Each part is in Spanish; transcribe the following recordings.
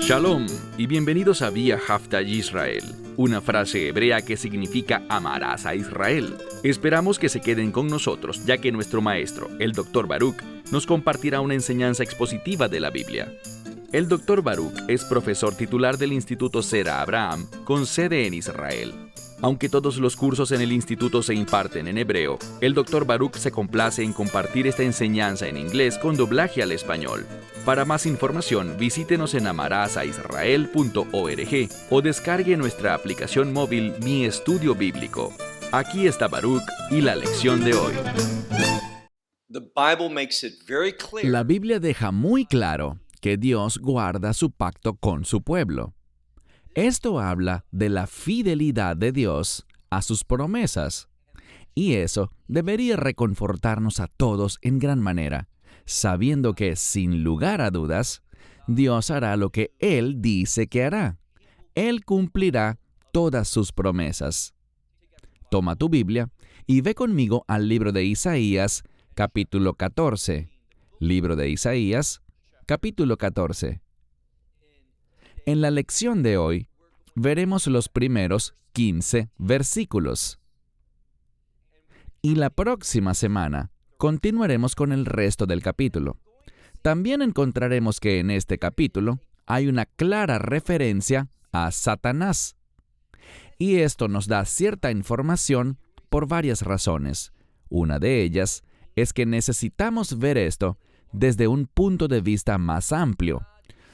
Shalom y bienvenidos a Vía Haftaj Israel, una frase hebrea que significa amarás a Israel. Esperamos que se queden con nosotros, ya que nuestro maestro, el Dr. Baruch, nos compartirá una enseñanza expositiva de la Biblia. El Dr. Baruch es profesor titular del Instituto Zera Abraham, con sede en Israel. Aunque todos los cursos en el instituto se imparten en hebreo, el Dr. Baruch se complace en compartir esta enseñanza en inglés con doblaje al español. Para más información, visítenos en amarasaisrael.org o descargue nuestra aplicación móvil Mi Estudio Bíblico. Aquí está Baruch y la lección de hoy. La Biblia deja muy claro que Dios guarda su pacto con su pueblo. Esto habla de la fidelidad de Dios a sus promesas. Y eso debería reconfortarnos a todos en gran manera, sabiendo que, sin lugar a dudas, Dios hará lo que Él dice que hará. Él cumplirá todas sus promesas. Toma tu Biblia y ve conmigo al libro de Isaías, capítulo 14. Libro de Isaías, capítulo 14. En la lección de hoy, veremos los primeros 15 versículos. Y la próxima semana, continuaremos con el resto del capítulo. También encontraremos que en este capítulo hay una clara referencia a Satanás. Y esto nos da cierta información por varias razones. Una de ellas es que necesitamos ver esto desde un punto de vista más amplio.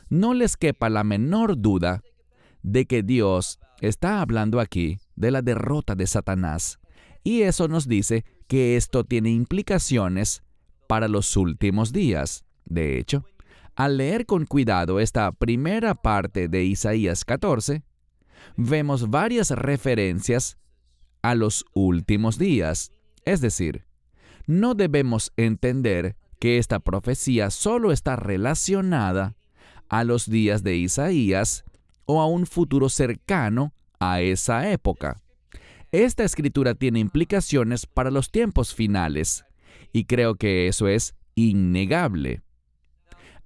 No les quepa la menor duda de que Dios está hablando aquí de la derrota de Satanás. Y eso nos dice que esto tiene implicaciones para los últimos días. De hecho, al leer con cuidado esta primera parte de Isaías 14, vemos varias referencias a los últimos días. Es decir, no debemos entender que esta profecía solo está relacionada a los días de Isaías o a un futuro cercano a esa época. Esta escritura tiene implicaciones para los tiempos finales, y creo que eso es innegable.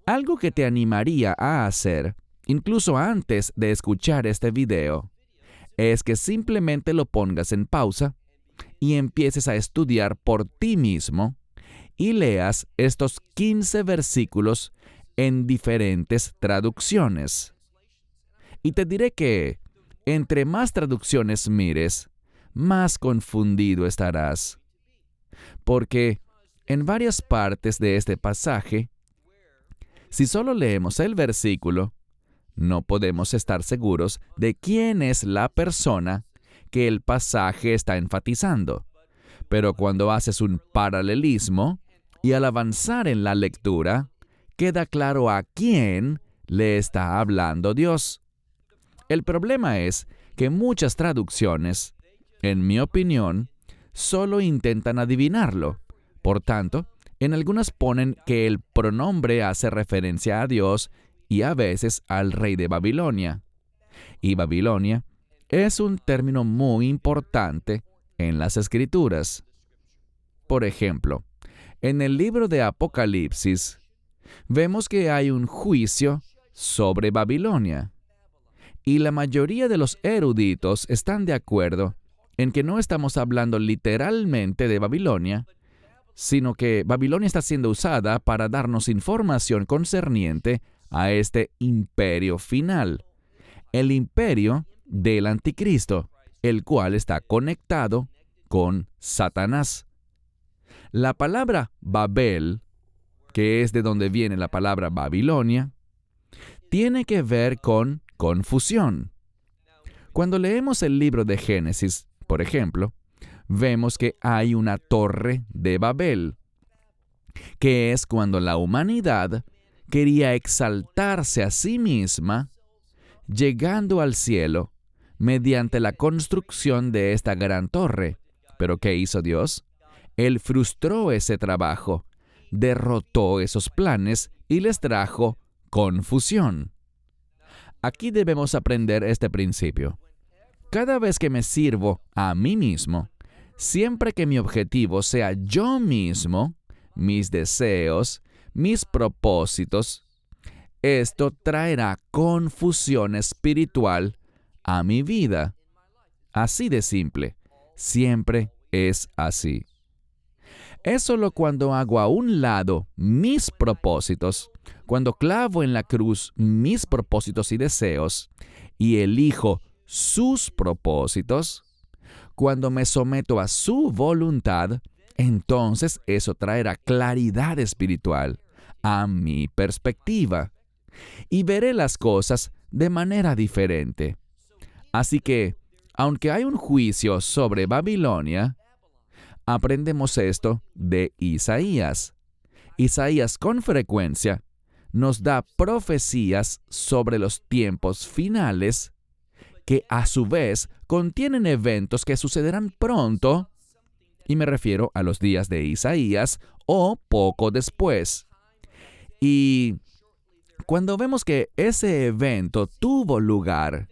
Algo que te animaría a hacer, incluso antes de escuchar este video, es que simplemente lo pongas en pausa y empieces a estudiar por ti mismo y leas estos 15 versículos en diferentes traducciones. Y te diré que, entre más traducciones mires, más confundido estarás. Porque en varias partes de este pasaje, si solo leemos el versículo, no podemos estar seguros de quién es la persona que el pasaje está enfatizando. Pero cuando haces un paralelismo y al avanzar en la lectura, queda claro a quién le está hablando Dios. El problema es que muchas traducciones, en mi opinión, solo intentan adivinarlo. Por tanto, en algunas ponen que el pronombre hace referencia a Dios y a veces al rey de Babilonia. Y Babilonia es un término muy importante en las Escrituras. Por ejemplo, en el libro de Apocalipsis, vemos que hay un juicio sobre Babilonia. Y la mayoría de los eruditos están de acuerdo en que no estamos hablando literalmente de Babilonia, sino que Babilonia está siendo usada para darnos información concerniente a este imperio final, el imperio del Anticristo, el cual está conectado con Satanás. La palabra Babel, que es de donde viene la palabra Babilonia, tiene que ver con confusión. Cuando leemos el libro de Génesis, por ejemplo, vemos que hay una torre de Babel, que es cuando la humanidad quería exaltarse a sí misma, llegando al cielo mediante la construcción de esta gran torre. ¿Pero qué hizo Dios? Él frustró ese trabajo, derrotó esos planes y les trajo confusión. Aquí debemos aprender este principio. Cada vez que me sirvo a mí mismo, siempre que mi objetivo sea yo mismo, mis deseos, mis propósitos, esto traerá confusión espiritual a mi vida. Así de simple. Siempre es así. Es solo cuando hago a un lado mis propósitos, cuando clavo en la cruz mis propósitos y deseos, y elijo sus propósitos, cuando me someto a su voluntad, entonces eso traerá claridad espiritual a mi perspectiva, y veré las cosas de manera diferente. Así que, aunque hay un juicio sobre Babilonia, aprendemos esto de Isaías. Isaías con frecuencia nos da profecías sobre los tiempos finales que a su vez contienen eventos que sucederán pronto, y me refiero a los días de Isaías o poco después. Y cuando vemos que ese evento tuvo lugar,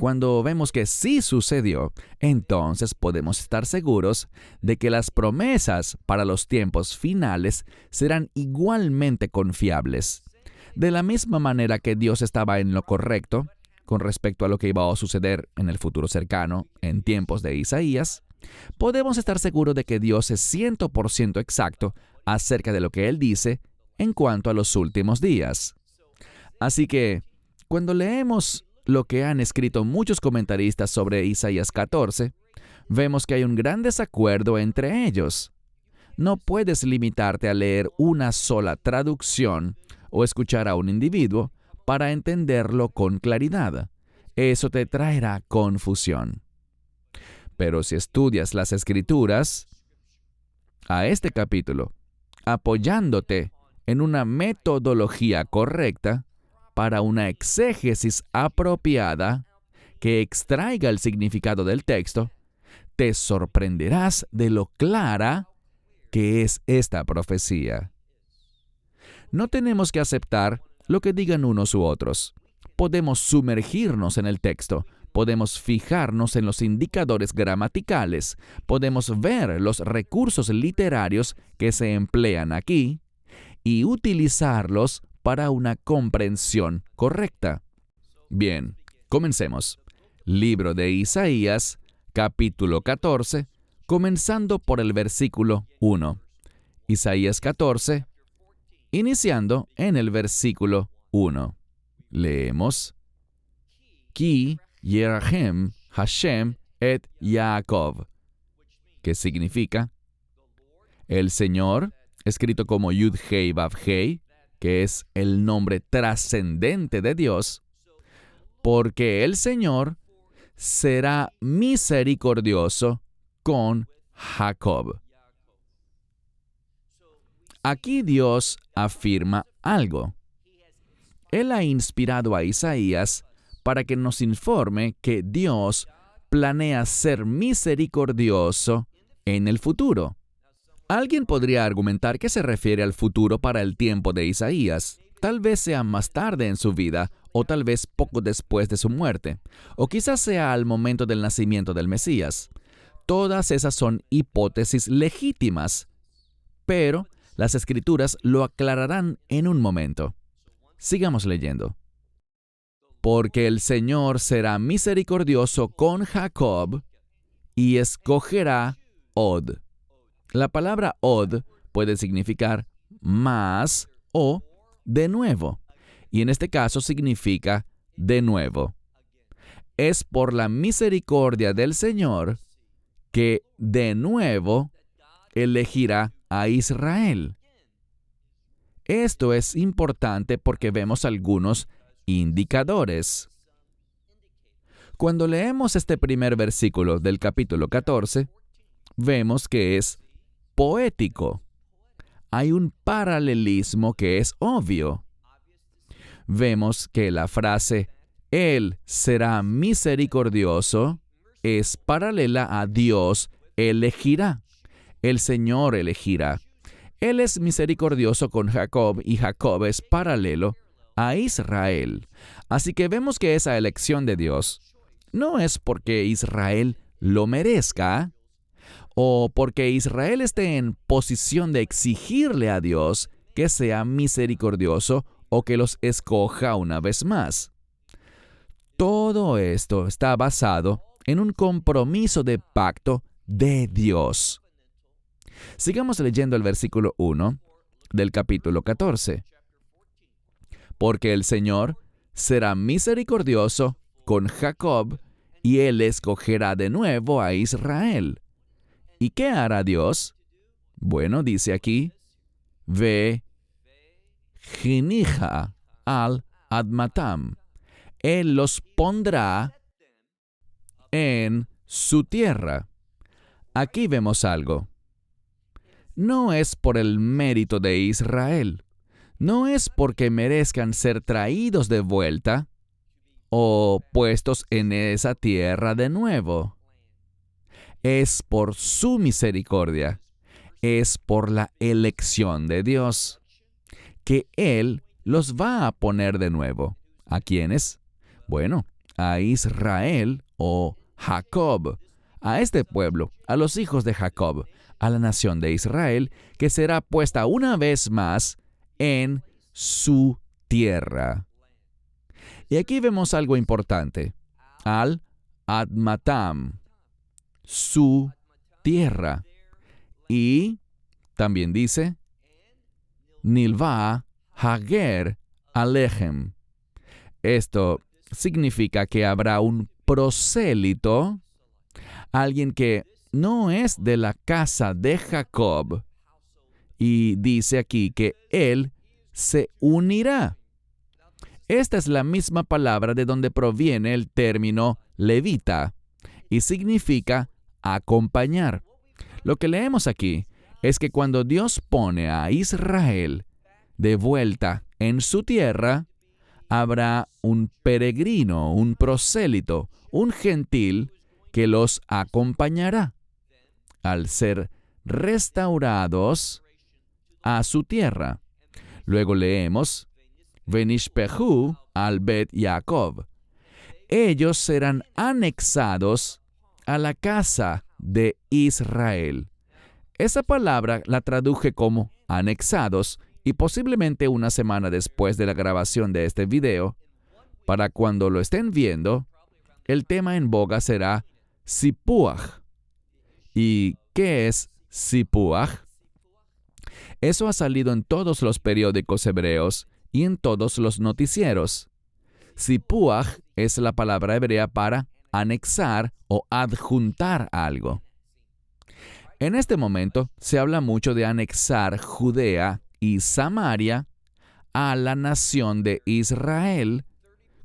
cuando vemos que sí sucedió, entonces podemos estar seguros de que las promesas para los tiempos finales serán igualmente confiables. De la misma manera que Dios estaba en lo correcto con respecto a lo que iba a suceder en el futuro cercano, en tiempos de Isaías, podemos estar seguros de que Dios es 100% exacto acerca de lo que Él dice en cuanto a los últimos días. Así que, cuando leemos lo que han escrito muchos comentaristas sobre Isaías 14, vemos que hay un gran desacuerdo entre ellos. No puedes limitarte a leer una sola traducción o escuchar a un individuo para entenderlo con claridad. Eso te traerá confusión. Pero si estudias las Escrituras, a este capítulo, apoyándote en una metodología correcta, para una exégesis apropiada que extraiga el significado del texto, te sorprenderás de lo clara que es esta profecía. No tenemos que aceptar lo que digan unos u otros. Podemos sumergirnos en el texto, podemos fijarnos en los indicadores gramaticales, podemos ver los recursos literarios que se emplean aquí y utilizarlos para una comprensión correcta. Bien, comencemos. Libro de Isaías, capítulo 14, comenzando por el versículo 1. Isaías 14, iniciando en el versículo 1. Leemos: Ki yerahem Hashem et Yaakov, que significa el Señor, escrito como Yud-Hei Vav-Hei, que es el nombre trascendente de Dios, porque el Señor será misericordioso con Jacob. Aquí Dios afirma algo. Él ha inspirado a Isaías para que nos informe que Dios planea ser misericordioso en el futuro. Alguien podría argumentar que se refiere al futuro para el tiempo de Isaías. Tal vez sea más tarde en su vida, o tal vez poco después de su muerte, o quizás sea al momento del nacimiento del Mesías. Todas esas son hipótesis legítimas, pero las Escrituras lo aclararán en un momento. Sigamos leyendo. Porque el Señor será misericordioso con Jacob y escogerá Od. La palabra Od puede significar más o de nuevo, y en este caso significa de nuevo. Es por la misericordia del Señor que de nuevo elegirá a Israel. Esto es importante porque vemos algunos indicadores. Cuando leemos este primer versículo del capítulo 14, vemos que es poético. Hay un paralelismo que es obvio. Vemos que la frase Él será misericordioso es paralela a Dios elegirá. El Señor elegirá. Él es misericordioso con Jacob y Jacob es paralelo a Israel. Así que vemos que esa elección de Dios no es porque Israel lo merezca, o porque Israel esté en posición de exigirle a Dios que sea misericordioso o que los escoja una vez más. Todo esto está basado en un compromiso de pacto de Dios. Sigamos leyendo el versículo 1 del capítulo 14. Porque el Señor será misericordioso con Jacob, y Él escogerá de nuevo a Israel. ¿Y qué hará Dios? Bueno, dice aquí, ve Jinija al Admatam. Él los pondrá en su tierra. Aquí vemos algo. No es por el mérito de Israel. No es porque merezcan ser traídos de vuelta o puestos en esa tierra de nuevo. Es por su misericordia. Es por la elección de Dios que Él los va a poner de nuevo. ¿A quiénes? Bueno, a Israel o Jacob, a este pueblo, a los hijos de Jacob, a la nación de Israel, que será puesta una vez más en su tierra. Y aquí vemos algo importante. Al Admatam, su tierra. Y también dice, Nilva Hager Alechem. Esto significa que habrá un prosélito, alguien que no es de la casa de Jacob, y dice aquí que él se unirá. Esta es la misma palabra de donde proviene el término levita, y significa acompañar. Lo que leemos aquí es que cuando Dios pone a Israel de vuelta en su tierra, habrá un peregrino, un prosélito, un gentil que los acompañará al ser restaurados a su tierra. Luego leemos, Venishpehu al Bet Yaakov. Ellos serán anexados a la casa de Israel. Esa palabra la traduje como anexados, y posiblemente una semana después de la grabación de este video, para cuando lo estén viendo, el tema en boga será Sipuach. ¿Y qué es Sipuach? Eso ha salido en todos los periódicos hebreos y en todos los noticieros. Sipuach es la palabra hebrea para anexar o adjuntar algo. En este momento se habla mucho de anexar Judea y Samaria a la nación de Israel.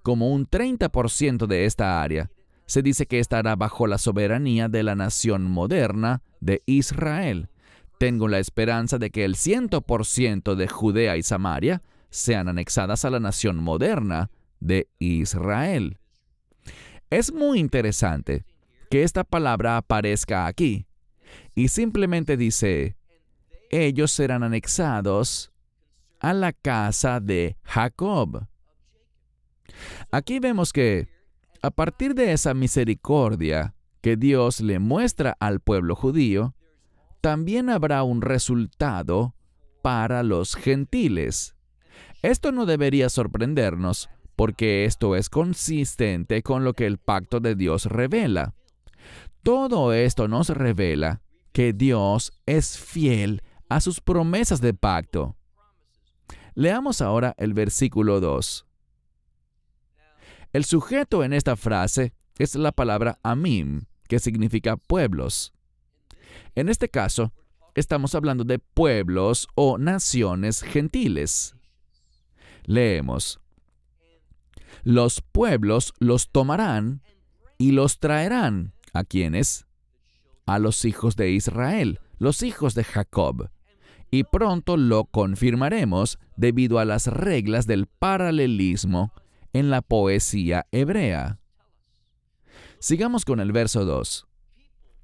Como un 30% de esta área se dice que estará bajo la soberanía de la nación moderna de Israel. Tengo la esperanza de que el 100% de Judea y Samaria sean anexadas a la nación moderna de Israel. Es muy interesante que esta palabra aparezca aquí y simplemente dice, ellos serán anexados a la casa de Jacob. Aquí vemos que, a partir de esa misericordia que Dios le muestra al pueblo judío, también habrá un resultado para los gentiles. Esto no debería sorprendernos, porque esto es consistente con lo que el pacto de Dios revela. Todo esto nos revela que Dios es fiel a sus promesas de pacto. Leamos ahora el versículo 2. El sujeto en esta frase es la palabra amim, que significa pueblos. En este caso, estamos hablando de pueblos o naciones gentiles. Leemos, los pueblos los tomarán y los traerán. ¿A quiénes? A los hijos de Israel, los hijos de Jacob. Y pronto lo confirmaremos debido a las reglas del paralelismo en la poesía hebrea. Sigamos con el verso 2.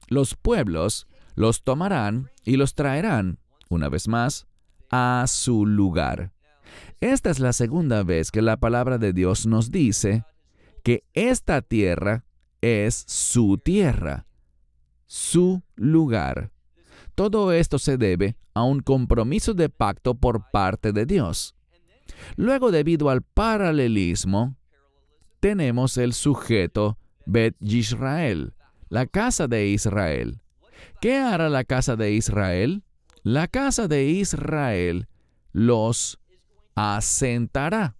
Los pueblos los tomarán y los traerán, una vez más, a su lugar. Esta es la segunda vez que la palabra de Dios nos dice que esta tierra es su tierra. su lugar. Todo esto se debe a un compromiso de pacto por parte de Dios. Luego, debido al paralelismo, tenemos el sujeto Bet Yisrael, la casa de Israel. ¿Qué hará la casa de Israel? La casa de Israel los asentará.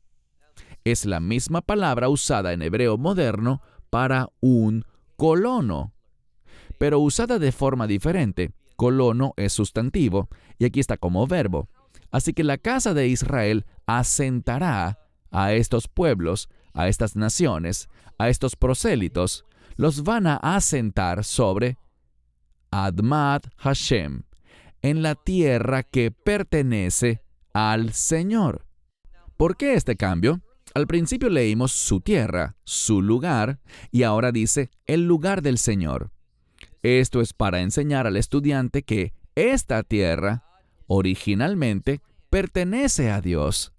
Es la misma palabra usada en hebreo moderno para un colono, pero usada de forma diferente. Colono es sustantivo y aquí está como verbo. Así que la casa de Israel asentará a estos pueblos, a estas naciones, a estos prosélitos. Los van a asentar sobre Admat Hashem, en la tierra que pertenece al Señor. ¿Por qué este cambio? Al principio leímos su tierra, su lugar, y ahora dice el lugar del Señor. Esto es para enseñar al estudiante que esta tierra originalmente pertenece a Dios,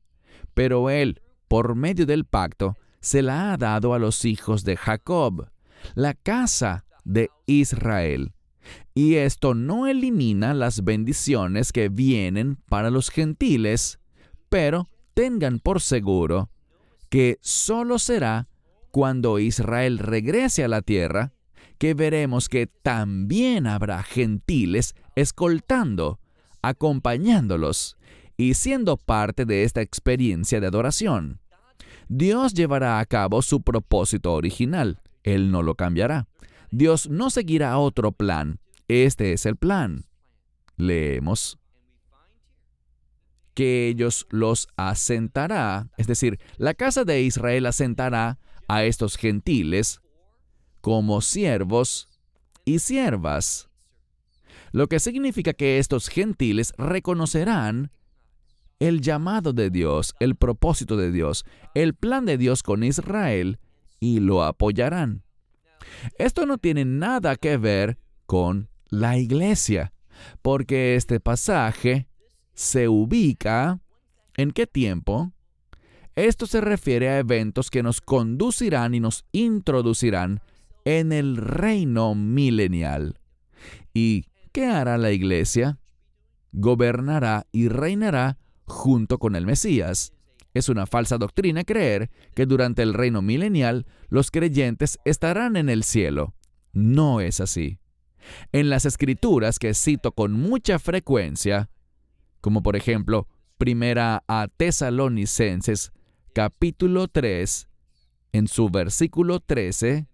pero Él, por medio del pacto, se la ha dado a los hijos de Jacob, la casa de Israel. Y esto no elimina las bendiciones que vienen para los gentiles, pero tengan por seguro que solo será cuando Israel regrese a la tierra que veremos que también habrá gentiles escoltando, acompañándolos y siendo parte de esta experiencia de adoración. Dios llevará a cabo su propósito original. Él no lo cambiará. Dios no seguirá otro plan. Este es el plan. Leemos que ellos los asentará, es decir, la casa de Israel asentará a estos gentiles como siervos y siervas, lo que significa que estos gentiles reconocerán el llamado de Dios, el propósito de Dios, el plan de Dios con Israel y lo apoyarán. Esto no tiene nada que ver con la iglesia, porque este pasaje se ubica ¿en qué tiempo? Esto se refiere a eventos que nos conducirán y nos introducirán en el reino milenial. ¿Y qué hará la iglesia? Gobernará y reinará junto con el Mesías. Es una falsa doctrina creer que durante el reino milenial los creyentes estarán en el cielo. No es así. En las Escrituras que cito con mucha frecuencia, como por ejemplo, Primera a Tesalonicenses, capítulo 3, en su versículo 13,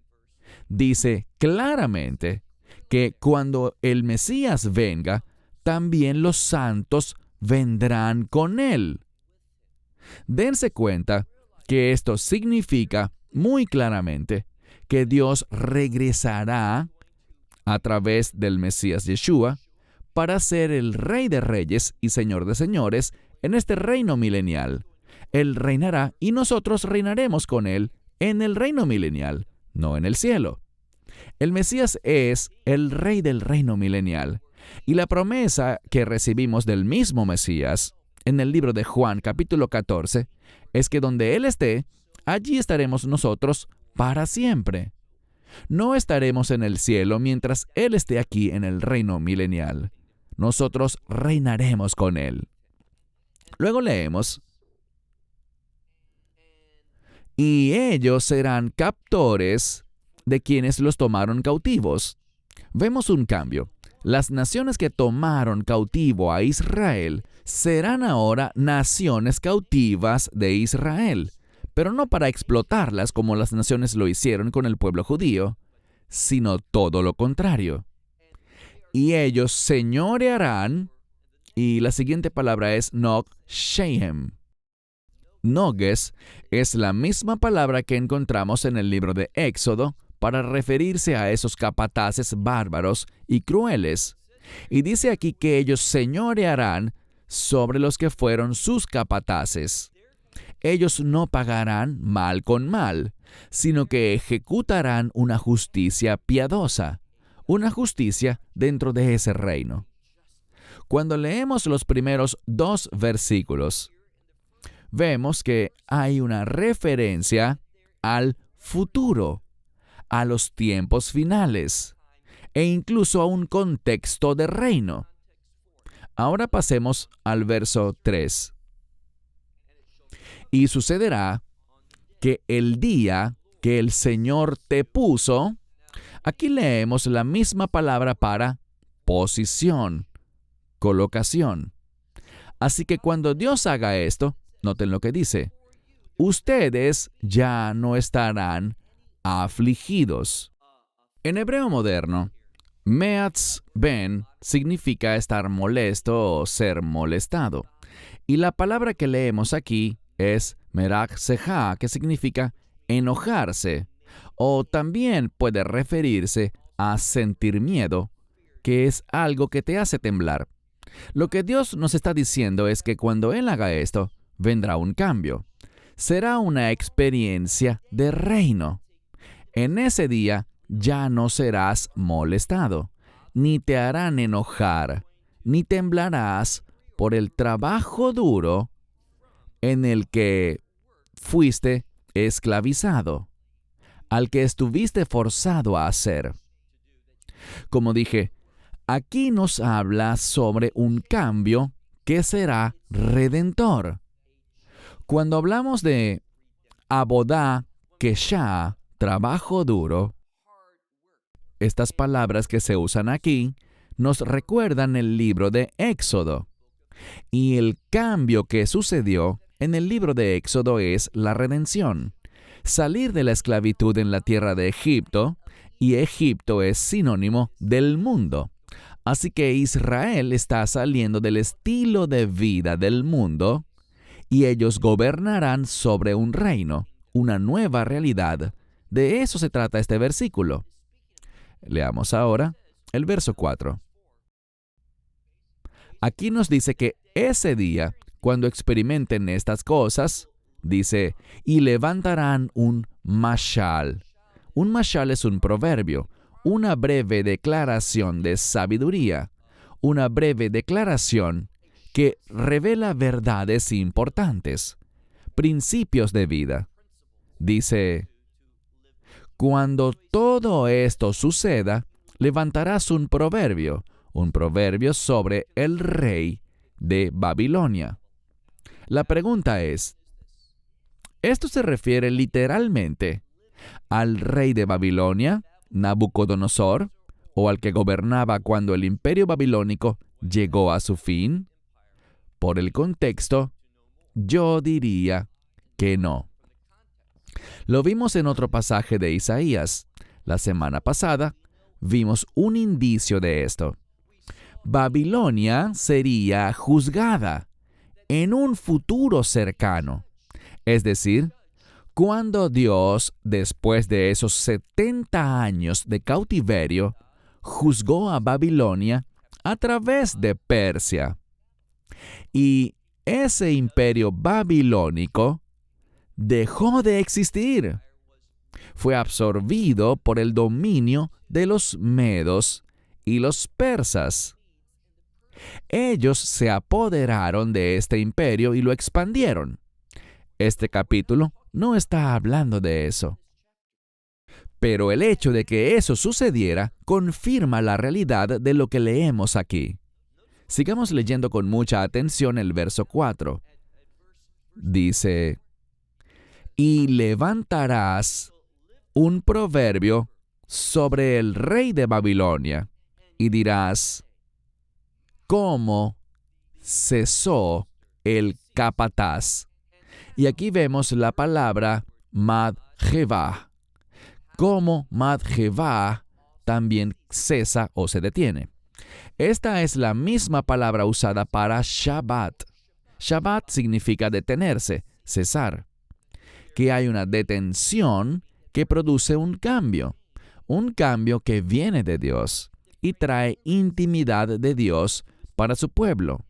dice claramente que cuando el Mesías venga, también los santos vendrán con él. Dense cuenta que esto significa muy claramente que Dios regresará a través del Mesías Yeshua para ser el Rey de Reyes y Señor de Señores en este reino milenial. Él reinará y nosotros reinaremos con Él en el reino milenial, no en el cielo. El Mesías es el Rey del reino milenial. Y la promesa que recibimos del mismo Mesías en el libro de Juan capítulo 14 es que donde Él esté, allí estaremos nosotros para siempre. No estaremos en el cielo mientras Él esté aquí en el reino milenial. Nosotros reinaremos con Él. Luego leemos, y ellos serán captores de quienes los tomaron cautivos. Vemos un cambio. Las naciones que tomaron cautivo a Israel serán ahora naciones cautivas de Israel, pero no para explotarlas como las naciones lo hicieron con el pueblo judío, sino todo lo contrario. Y ellos señorearán, y la siguiente palabra es Nog Shehem. Noges es la misma palabra que encontramos en el libro de Éxodo para referirse a esos capataces bárbaros y crueles. Y dice aquí que ellos señorearán sobre los que fueron sus capataces. Ellos no pagarán mal con mal, sino que ejecutarán una justicia piadosa, una justicia dentro de ese reino. Cuando leemos los primeros 2 versículos, vemos que hay una referencia al futuro, a los tiempos finales. e incluso a un contexto de reino. Ahora pasemos al verso 3. Y sucederá que el día que el Señor te puso, aquí leemos la misma palabra para posición, colocación. Así que cuando Dios haga esto, noten lo que dice: ustedes ya no estarán afligidos. En hebreo moderno, meatz ben significa estar molesto o ser molestado. Y la palabra que leemos aquí es merach sejá, que significa enojarse, o también puede referirse a sentir miedo, que es algo que te hace temblar. Lo que Dios nos está diciendo es que cuando Él haga esto, vendrá un cambio. Será una experiencia de reino. En ese día ya no serás molestado, ni te harán enojar, ni temblarás por el trabajo duro en el que fuiste esclavizado, al que estuviste forzado a hacer. Como dije, aquí nos habla sobre un cambio que será redentor. Cuando hablamos de abodá keshá, trabajo duro, estas palabras que se usan aquí nos recuerdan el libro de Éxodo. Y el cambio que sucedió en el libro de Éxodo es la redención. Salir de la esclavitud en la tierra de Egipto, y Egipto es sinónimo del mundo. Así que Israel está saliendo del estilo de vida del mundo, y ellos gobernarán sobre un reino, una nueva realidad. De eso se trata este versículo. Leamos ahora el verso 4. Aquí nos dice que ese día, cuando experimenten estas cosas, dice, y levantarán un mashal. Un mashal es un proverbio, una breve declaración de sabiduría, una breve declaración que revela verdades importantes, principios de vida. Dice, cuando todo esto suceda, levantarás un proverbio sobre el rey de Babilonia. La pregunta es, ¿esto se refiere literalmente al rey de Babilonia, Nabucodonosor, o al que gobernaba cuando el imperio babilónico llegó a su fin? Por el contexto, yo diría que no. Lo vimos en otro pasaje de Isaías. La semana pasada vimos un indicio de esto. Babilonia sería juzgada en un futuro cercano. Es decir, cuando Dios, después de esos 70 años de cautiverio, juzgó a Babilonia a través de Persia. Y ese imperio babilónico dejó de existir. Fue absorbido por el dominio de los medos y los persas. Ellos se apoderaron de este imperio y lo expandieron. Este capítulo no está hablando de eso. Pero el hecho de que eso sucediera confirma la realidad de lo que leemos aquí. Sigamos leyendo con mucha atención el verso 4. Dice, y levantarás un proverbio sobre el rey de Babilonia, y dirás, ¿cómo cesó el capataz? Y aquí vemos la palabra Madjevá. Como Madjevá también cesa o se detiene. Esta es la misma palabra usada para Shabbat. Shabbat significa detenerse, cesar. Que hay una detención que produce un cambio que viene de Dios y trae intimidad de Dios para su pueblo.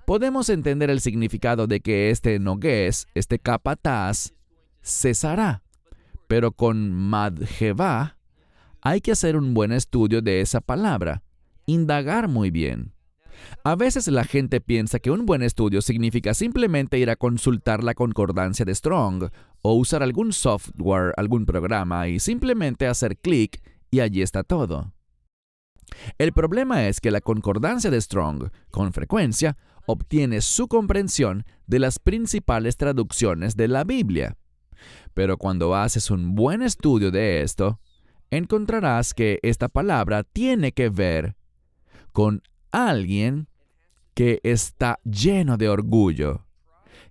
Podemos entender el significado de que este nogués, este capataz, cesará, pero con Madjevá hay que hacer un buen estudio de esa palabra, indagar muy bien. A veces la gente piensa que un buen estudio significa simplemente ir a consultar la concordancia de Strong o usar algún software, algún programa y simplemente hacer clic y allí está todo. El problema es que la concordancia de Strong, con frecuencia, obtiene su comprensión de las principales traducciones de la Biblia. Pero cuando haces un buen estudio de esto, encontrarás que esta palabra tiene que ver con alguien que está lleno de orgullo,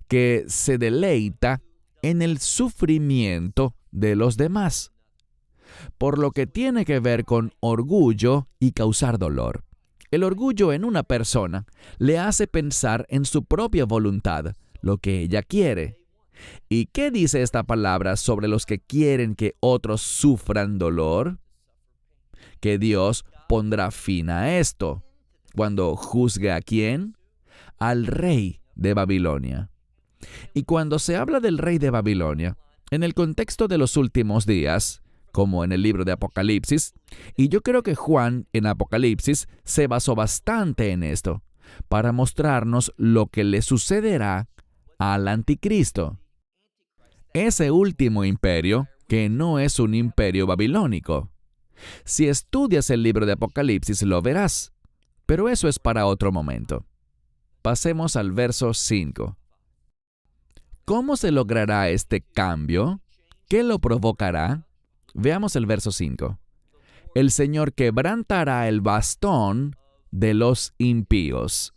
que se deleita en el sufrimiento de los demás, por lo que tiene que ver con orgullo y causar dolor. El orgullo en una persona le hace pensar en su propia voluntad, lo que ella quiere. ¿Y qué dice esta palabra sobre los que quieren que otros sufran dolor? Que Dios pondrá fin a esto. ¿Cuando juzgue a quién? Al rey de Babilonia. Y cuando se habla del rey de Babilonia, en el contexto de los últimos días, como en el libro de Apocalipsis, y yo creo que Juan en Apocalipsis se basó bastante en esto, para mostrarnos lo que le sucederá al anticristo. Ese último imperio, que no es un imperio babilónico. Si estudias el libro de Apocalipsis lo verás, pero eso es para otro momento. Pasemos al verso 5. ¿Cómo se logrará este cambio? ¿Qué lo provocará? Veamos el verso 5. El Señor quebrantará el bastón de los impíos.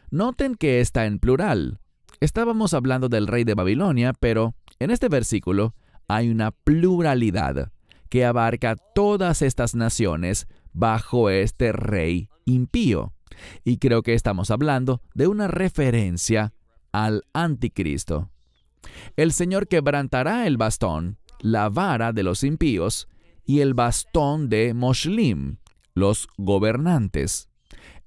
Noten que está en plural. Estábamos hablando del rey de Babilonia, pero en este versículo hay una pluralidad que abarca todas estas naciones bajo este rey impío. Y creo que estamos hablando de una referencia al anticristo. El Señor quebrantará el bastón, la vara de los impíos, y el bastón de Moshlim, los gobernantes.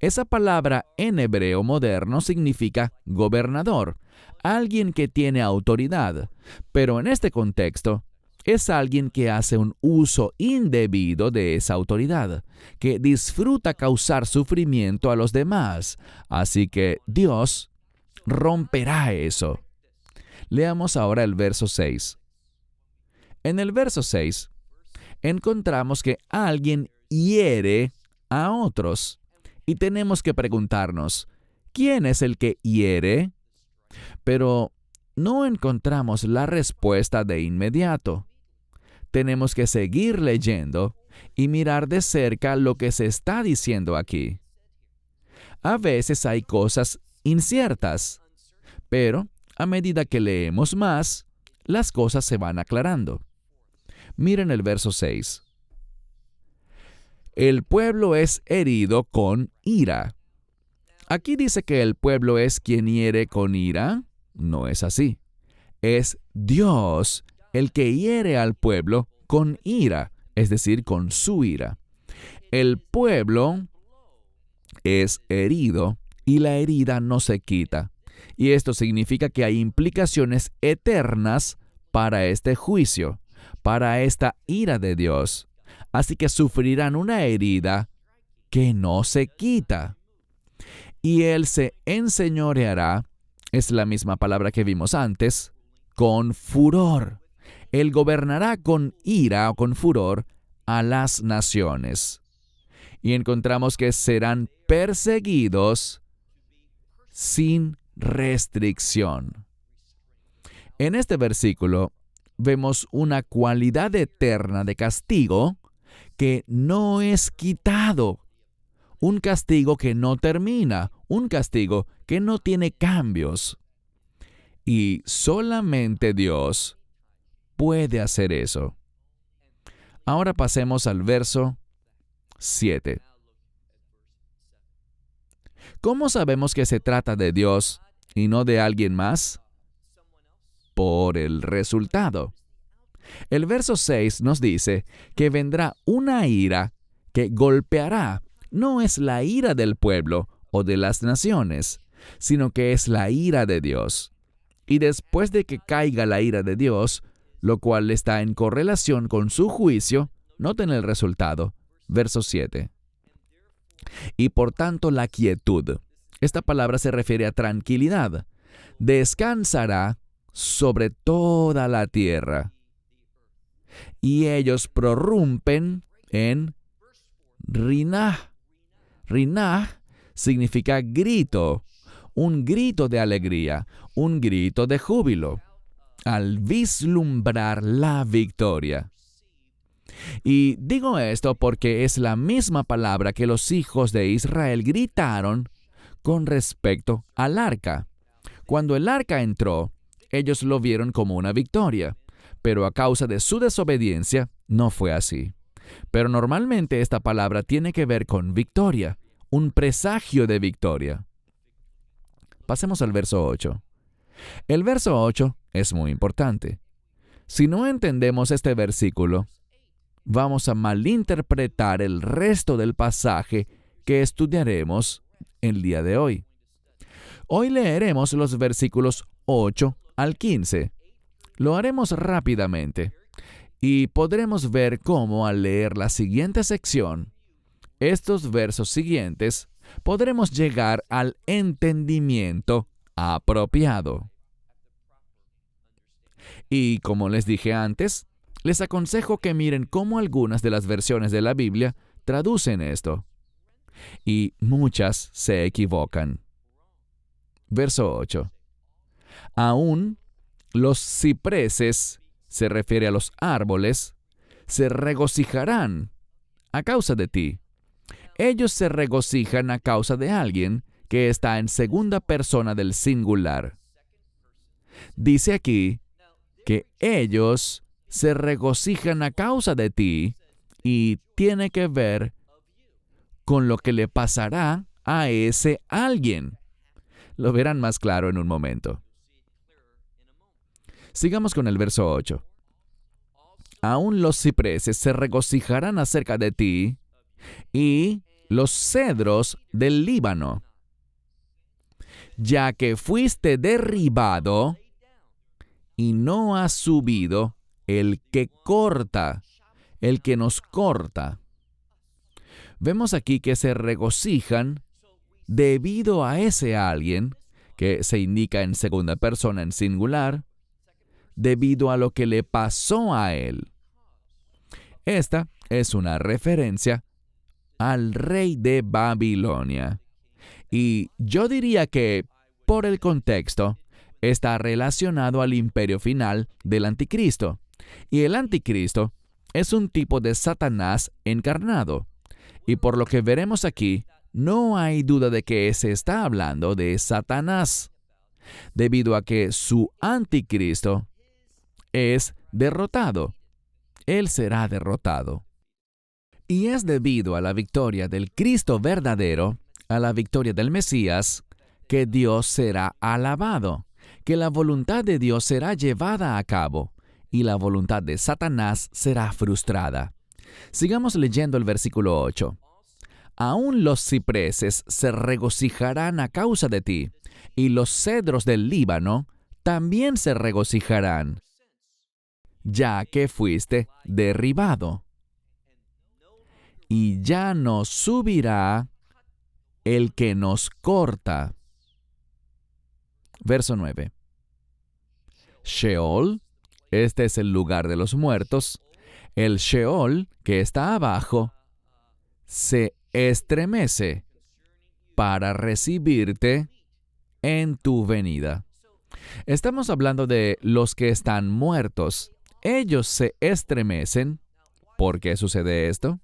Esa palabra en hebreo moderno significa gobernador, alguien que tiene autoridad, pero en este contexto es alguien que hace un uso indebido de esa autoridad, que disfruta causar sufrimiento a los demás. Así que Dios romperá eso. Leamos ahora el verso 6. En el verso 6 encontramos que alguien hiere a otros. Y tenemos que preguntarnos, ¿quién es el que hiere? Pero no encontramos la respuesta de inmediato. Tenemos que seguir leyendo y mirar de cerca lo que se está diciendo aquí. A veces hay cosas inciertas, pero a medida que leemos más, las cosas se van aclarando. Miren el verso 6. El pueblo es herido con ira. Aquí dice que el pueblo es quien hiere con ira. No es así. Es Dios el que hiere al pueblo con ira, es decir, con su ira. El pueblo es herido y la herida no se quita. Y esto significa que hay implicaciones eternas para este juicio, para esta ira de Dios. Así que sufrirán una herida que no se quita. Y Él se enseñoreará, es la misma palabra que vimos antes, con furor. Él gobernará con ira o con furor a las naciones. Y encontramos que serán perseguidos sin restricción. En este versículo vemos una cualidad eterna de castigo que no es quitado. Un castigo que no termina, un castigo que no tiene cambios. Y solamente Dios puede hacer eso. Ahora pasemos al verso 7. ¿Cómo sabemos que se trata de Dios y no de alguien más? Por el resultado. El verso 6 nos dice que vendrá una ira que golpeará. No es la ira del pueblo o de las naciones, sino que es la ira de Dios. Y después de que caiga la ira de Dios, lo cual está en correlación con su juicio, noten el resultado. Verso 7. Y por tanto la quietud. Esta palabra se refiere a tranquilidad. Descansará sobre toda la tierra. Y ellos prorrumpen en Rinah. Rinah significa grito, un grito de alegría, un grito de júbilo, al vislumbrar la victoria. Y digo esto porque es la misma palabra que los hijos de Israel gritaron con respecto al arca. Cuando el arca entró, ellos lo vieron como una victoria, pero a causa de su desobediencia no fue así. Pero normalmente esta palabra tiene que ver con victoria, un presagio de victoria. Pasemos al verso 8. El verso 8 es muy importante. Si no entendemos este versículo, vamos a malinterpretar el resto del pasaje que estudiaremos el día de hoy. Hoy leeremos los versículos 8 al 15. Lo haremos rápidamente y podremos ver cómo al leer la siguiente sección, estos versos siguientes, podremos llegar al entendimiento apropiado. Y como les dije antes, les aconsejo que miren cómo algunas de las versiones de la Biblia traducen esto. Y muchas se equivocan. Verso 8. Aún los cipreses, se refiere a los árboles, se regocijarán a causa de ti. Ellos se regocijan a causa de alguien que está en segunda persona del singular. Dice aquí que ellos se regocijan a causa de ti y tiene que ver con lo que le pasará a ese alguien. Lo verán más claro en un momento. Sigamos con el verso 8. Aún los cipreses se regocijarán acerca de ti y los cedros del Líbano, ya que fuiste derribado y no has subido el que corta, el que nos corta. Vemos aquí que se regocijan debido a ese alguien, que se indica en segunda persona en singular, debido a lo que le pasó a él. Esta es una referencia al rey de Babilonia. Y yo diría que, por el contexto, está relacionado al imperio final del anticristo. Y el anticristo es un tipo de Satanás encarnado. Y por lo que veremos aquí, no hay duda de que se está hablando de Satanás, debido a que su anticristo es derrotado. Él será derrotado. Y es debido a la victoria del Cristo verdadero, a la victoria del Mesías, que Dios será alabado, que la voluntad de Dios será llevada a cabo y la voluntad de Satanás será frustrada. Sigamos leyendo el versículo 8. Aún los cipreses se regocijarán a causa de ti, y los cedros del Líbano también se regocijarán, ya que fuiste derribado. Y ya no subirá el que nos corta. Verso 9. Sheol, este es el lugar de los muertos. El Sheol, que está abajo, se estremece para recibirte en tu venida. Estamos hablando de los que están muertos. Ellos se estremecen. ¿Por qué sucede esto?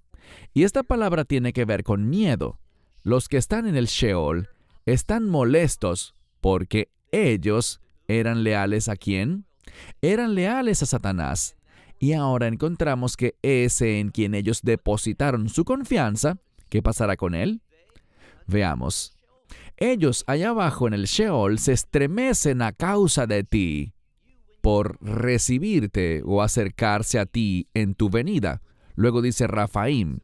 Y esta palabra tiene que ver con miedo. Los que están en el Sheol están molestos porque ellos eran leales ¿a quién? Eran leales a Satanás. Y ahora encontramos que ese en quien ellos depositaron su confianza, ¿qué pasará con él? Veamos. Ellos allá abajo en el Sheol se estremecen a causa de ti, por recibirte o acercarse a ti en tu venida. Luego dice Rafaim.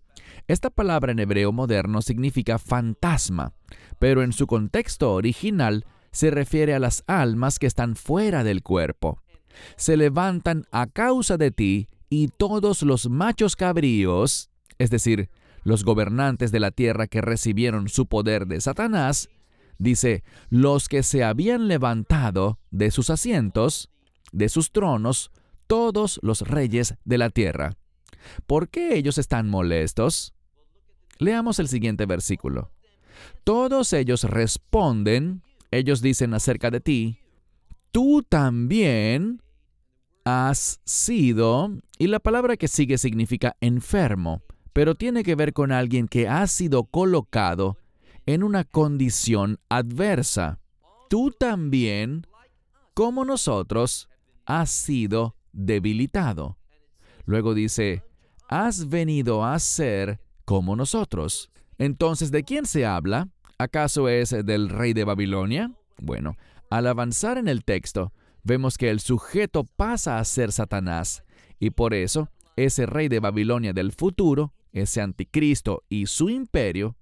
Esta palabra en hebreo moderno significa fantasma, pero en su contexto original se refiere a las almas que están fuera del cuerpo. Se levantan a causa de ti y todos los machos cabríos, es decir, los gobernantes de la tierra que recibieron su poder de Satanás, dice, los que se habían levantado de sus asientos, de sus tronos, todos los reyes de la tierra. ¿Por qué ellos están molestos? Leamos el siguiente versículo. Todos ellos responden, ellos dicen acerca de ti, tú también has sido, y la palabra que sigue significa enfermo, pero tiene que ver con alguien que ha sido colocado en una condición adversa. Tú también, como nosotros, has sido debilitado. Luego dice, has venido a ser como nosotros. Entonces, ¿de quién se habla? ¿Acaso es del rey de Babilonia? Bueno, al avanzar en el texto, vemos que el sujeto pasa a ser Satanás, y por eso, ese rey de Babilonia del futuro, ese anticristo y su imperio,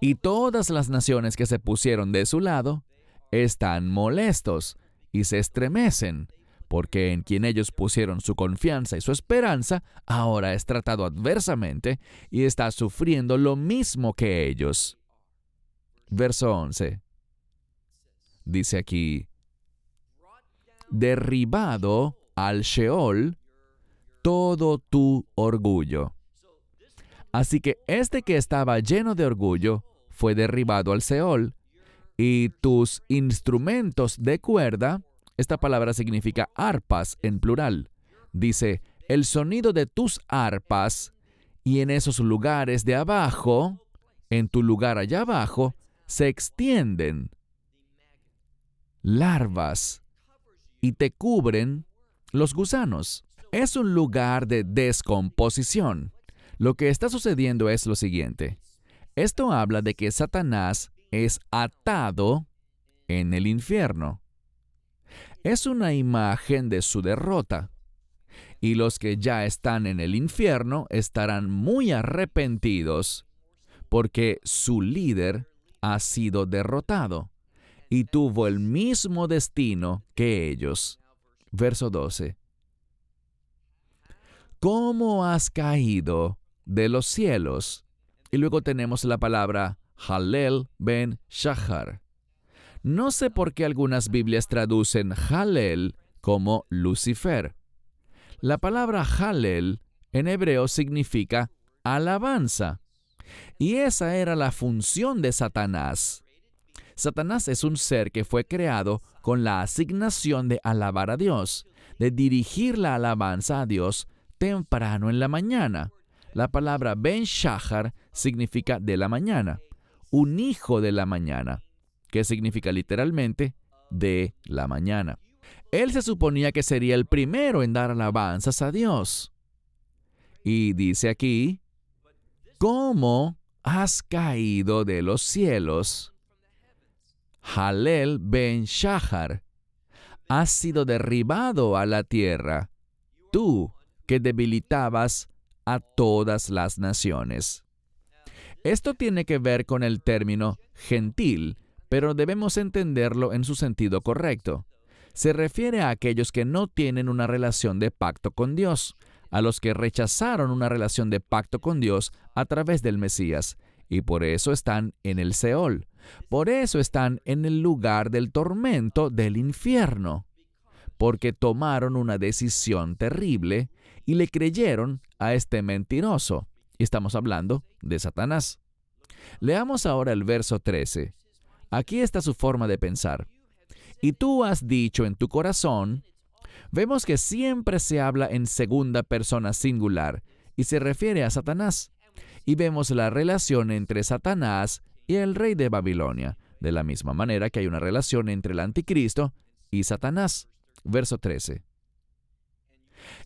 y todas las naciones que se pusieron de su lado, están molestos y se estremecen, porque en quien ellos pusieron su confianza y su esperanza, ahora es tratado adversamente y está sufriendo lo mismo que ellos. Verso 11. Dice aquí, derribado al Sheol todo tu orgullo. Así que este que estaba lleno de orgullo fue derribado al Seol, y tus instrumentos de cuerda, esta palabra significa arpas en plural, dice, el sonido de tus arpas, y en esos lugares de abajo, en tu lugar allá abajo, se extienden larvas y te cubren los gusanos. Es un lugar de descomposición. Lo que está sucediendo es lo siguiente. Esto habla de que Satanás es atado en el infierno. Es una imagen de su derrota. Y los que ya están en el infierno estarán muy arrepentidos porque su líder ha sido derrotado y tuvo el mismo destino que ellos. Verso 12. ¿Cómo has caído de los cielos? Y luego tenemos la palabra Halel ben Shachar. No sé por qué algunas Biblias traducen Halel como Lucifer. La palabra Halel en hebreo significa alabanza. Y esa era la función de Satanás. Satanás es un ser que fue creado con la asignación de alabar a Dios, de dirigir la alabanza a Dios temprano en la mañana. La palabra Ben Shachar significa de la mañana, un hijo de la mañana, que significa literalmente de la mañana. Él se suponía que sería el primero en dar alabanzas a Dios. Y dice aquí, ¿cómo has caído de los cielos? Halel ben Shachar, has sido derribado a la tierra, tú que debilitabas a todas las naciones. Esto tiene que ver con el término gentil, pero debemos entenderlo en su sentido correcto. Se refiere a aquellos que no tienen una relación de pacto con Dios, a los que rechazaron una relación de pacto con Dios a través del Mesías, y por eso están en el Seol. Por eso están en el lugar del tormento del infierno, porque tomaron una decisión terrible y le creyeron a este mentiroso. Estamos hablando de Satanás. Leamos ahora el verso 13. Aquí está su forma de pensar. Y tú has dicho en tu corazón. Vemos que siempre se habla en segunda persona singular y se refiere a Satanás. Y vemos la relación entre Satanás y el rey de Babilonia, de la misma manera que hay una relación entre el anticristo y Satanás. Verso 13.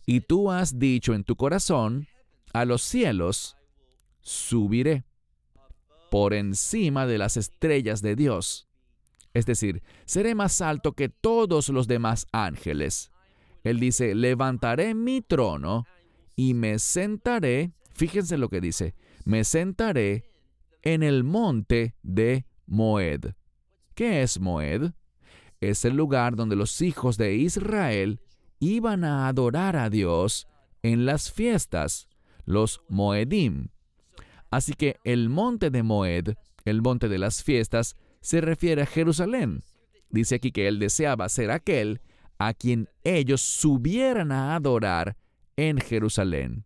Y tú has dicho en tu corazón, a los cielos subiré, por encima de las estrellas de Dios. Es decir, seré más alto que todos los demás ángeles. Él dice, levantaré mi trono y me sentaré, fíjense lo que dice, me sentaré en el monte de Moed. ¿Qué es Moed? Es el lugar donde los hijos de Israel iban a adorar a Dios en las fiestas, los Moedim. Así que el monte de Moed, el monte de las fiestas, se refiere a Jerusalén. Dice aquí que él deseaba ser aquel a quien ellos subieran a adorar en Jerusalén.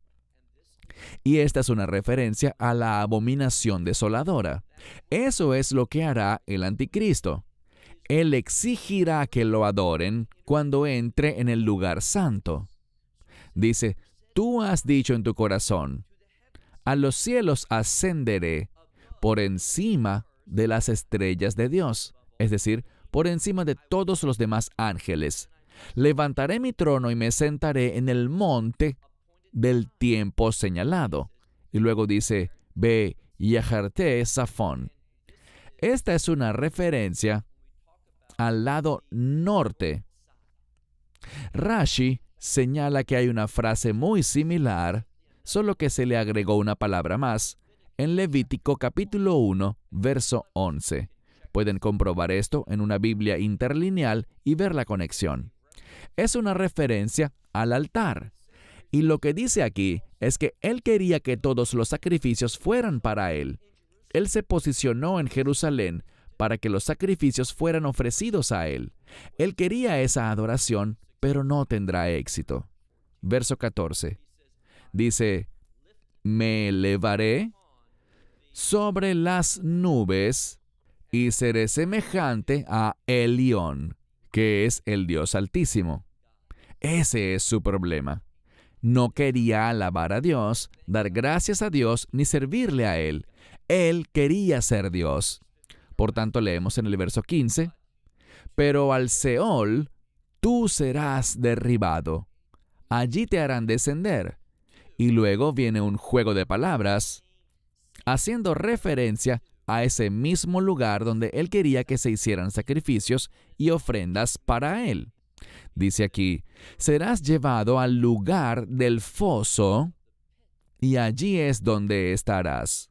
Y esta es una referencia a la abominación desoladora. Eso es lo que hará el anticristo. Él exigirá que lo adoren cuando entre en el lugar santo. Dice, tú has dicho en tu corazón, a los cielos ascenderé por encima de las estrellas de Dios, es decir, por encima de todos los demás ángeles. Levantaré mi trono y me sentaré en el monte del tiempo señalado. Y luego dice, Ve Yaharte Safón. Esta es una referencia al lado norte. Rashi señala que hay una frase muy similar, solo que se le agregó una palabra más, en Levítico capítulo 1, verso 11. Pueden comprobar esto en una Biblia interlineal y ver la conexión. Es una referencia al altar. Y lo que dice aquí es que él quería que todos los sacrificios fueran para él. Él se posicionó en Jerusalén para que los sacrificios fueran ofrecidos a él. Él quería esa adoración, pero no tendrá éxito. Verso 14. Dice, me elevaré sobre las nubes y seré semejante a Elión, que es el Dios Altísimo. Ese es su problema. No quería alabar a Dios, dar gracias a Dios, ni servirle a Él. Él quería ser Dios. Por tanto, leemos en el verso 15, pero al Seol tú serás derribado. Allí te harán descender. Y luego viene un juego de palabras, haciendo referencia a ese mismo lugar donde él quería que se hicieran sacrificios y ofrendas para él. Dice aquí, serás llevado al lugar del foso y allí es donde estarás.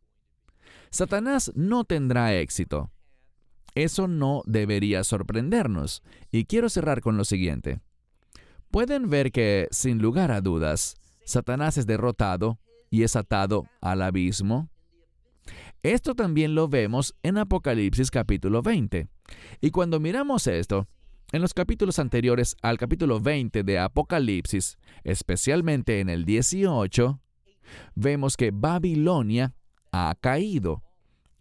Satanás no tendrá éxito. Eso no debería sorprendernos. Y quiero cerrar con lo siguiente. Pueden ver que, sin lugar a dudas, Satanás es derrotado y es atado al abismo. Esto también lo vemos en Apocalipsis capítulo 20. Y cuando miramos esto, en los capítulos anteriores al capítulo 20 de Apocalipsis, especialmente en el 18, vemos que Babilonia ha caído.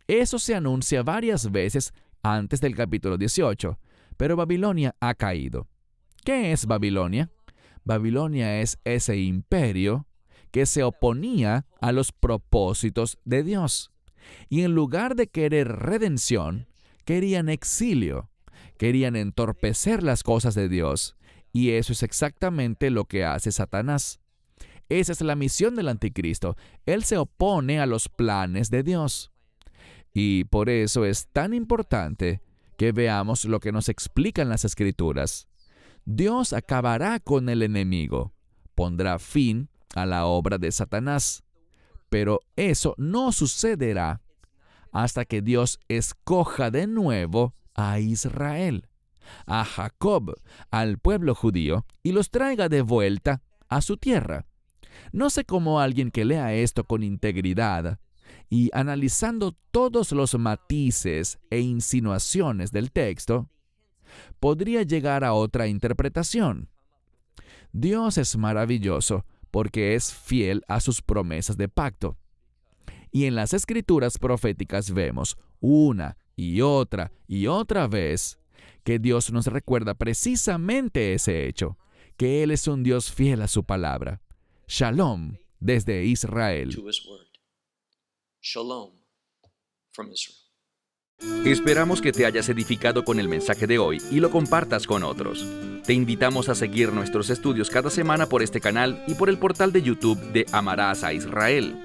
Eso se anuncia varias veces antes del capítulo 18, pero Babilonia ha caído. ¿Qué es Babilonia? Babilonia es ese imperio que se oponía a los propósitos de Dios. Y en lugar de querer redención, querían exilio. Querían entorpecer las cosas de Dios. Y eso es exactamente lo que hace Satanás. Esa es la misión del anticristo. Él se opone a los planes de Dios. Y por eso es tan importante que veamos lo que nos explican las Escrituras. Dios acabará con el enemigo, pondrá fin a la obra de Satanás. Pero eso no sucederá hasta que Dios escoja de nuevo a Israel, a Jacob, al pueblo judío, y los traiga de vuelta a su tierra. No sé cómo alguien que lea esto con integridad y analizando todos los matices e insinuaciones del texto, podría llegar a otra interpretación. Dios es maravilloso porque es fiel a sus promesas de pacto. Y en las Escrituras proféticas vemos una y otra vez que Dios nos recuerda precisamente ese hecho, que Él es un Dios fiel a su palabra. Shalom desde Israel. Shalom from Israel. Esperamos que te hayas edificado con el mensaje de hoy y lo compartas con otros. Te invitamos a seguir nuestros estudios cada semana por este canal y por el portal de YouTube de Amarás a Israel.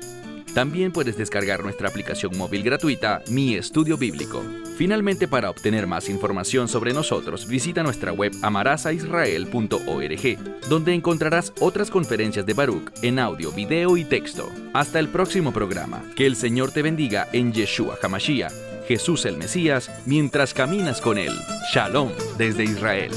También puedes descargar nuestra aplicación móvil gratuita, Mi Estudio Bíblico. Finalmente, para obtener más información sobre nosotros, visita nuestra web amarasaisrael.org, donde encontrarás otras conferencias de Baruch en audio, video y texto. Hasta el próximo programa. Que el Señor te bendiga en Yeshua HaMashiach, Jesús el Mesías, mientras caminas con Él. Shalom desde Israel.